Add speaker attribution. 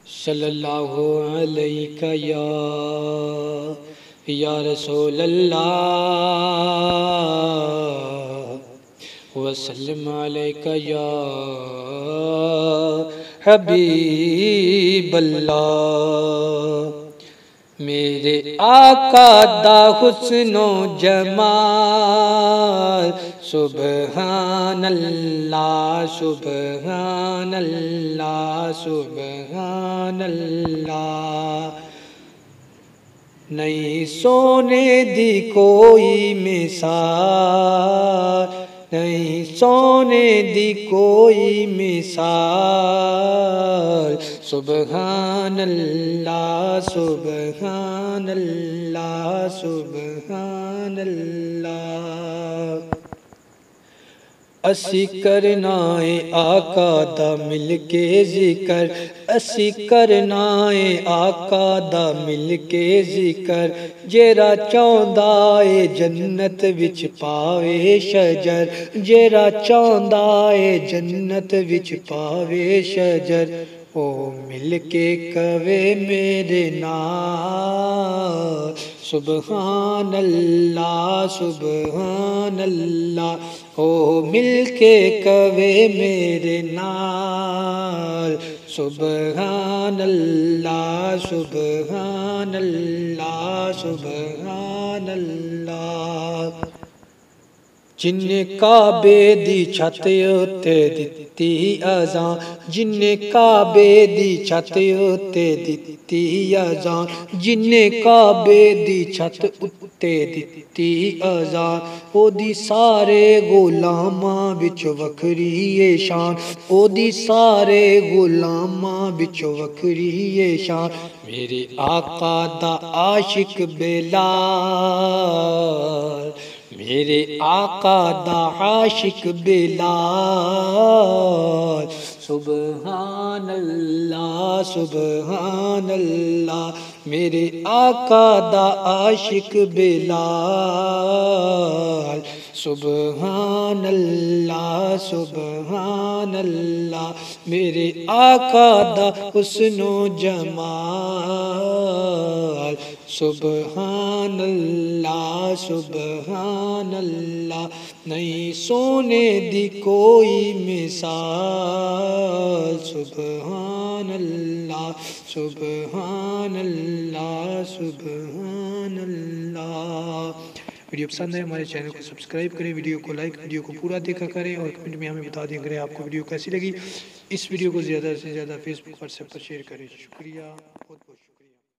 Speaker 1: सल्लल्लाहु अलैका या रसूल अल्लाह वसल्लम अलैका या हबीब अल्लाह। मेरे आका दा हुस्नो जमाल सुबहान अल्लाह सुबहान अल्लाह सुबहान अल्लाह। नहीं सोने दी कोई मिसाल, नहीं सोने दी कोई मिसाल सुबहान अल्लाह सुबहान अल्लाह सुबहान अल्लाह। असी करना है आका दा मिल के जिकर, असी करना है आका दा मिल के जिकर। जेरा चाहुंदा है जन्नत विच पावे शजर, जेरा चाहुंदा है जन्नत विच पावे शजर। ओ मिल के कवे मेरे नाल सुबहान अल्लाह सुबहान अल्लाह। ओ मिल के कवे मेरे नाल सुबहान अल्लाह सुबहान अल्लाह सुबहान अल्लाह। जिन्ने काबे दी छत उत्ते दित्ती अज़ान, जिन्ने काबे दी छत उत्ते दित्ती अज़ान, जिन्ने काबे दी छत उत्ते दित्ती अज़ान। ओदी सारे गुलामां विच वखरी ए शान, ओदी सारे गुलामां विच वखरी ए शान। मेरे आका दा आशिक बिलाल, मेरे आका दा आशिक बिलाल सुबहान अल्लाह सुबहान अल्लाह। मेरे आका दा आशिक बिलाल सुबहान अल्लाह सुबहान अल्लाह। मेरे आका दा हुस्नो जमाल सुबहान अल्लाह सुबहान अल्लाह। नहीं सोने दी कोई मिसाल सुबहान अल्लाह सुबहान अल्लाह सुबहान अल्लाह। वीडियो पसंद है हमारे चैनल को सब्सक्राइब करें, वीडियो को लाइक, वीडियो को पूरा देखा करें और कमेंट में हमें बता दिया करें आपको वीडियो कैसी लगी। इस वीडियो को ज़्यादा से ज़्यादा फेसबुक व्हाट्सएप पर शेयर करें। शुक्रिया, बहुत बहुत शुक्रिया।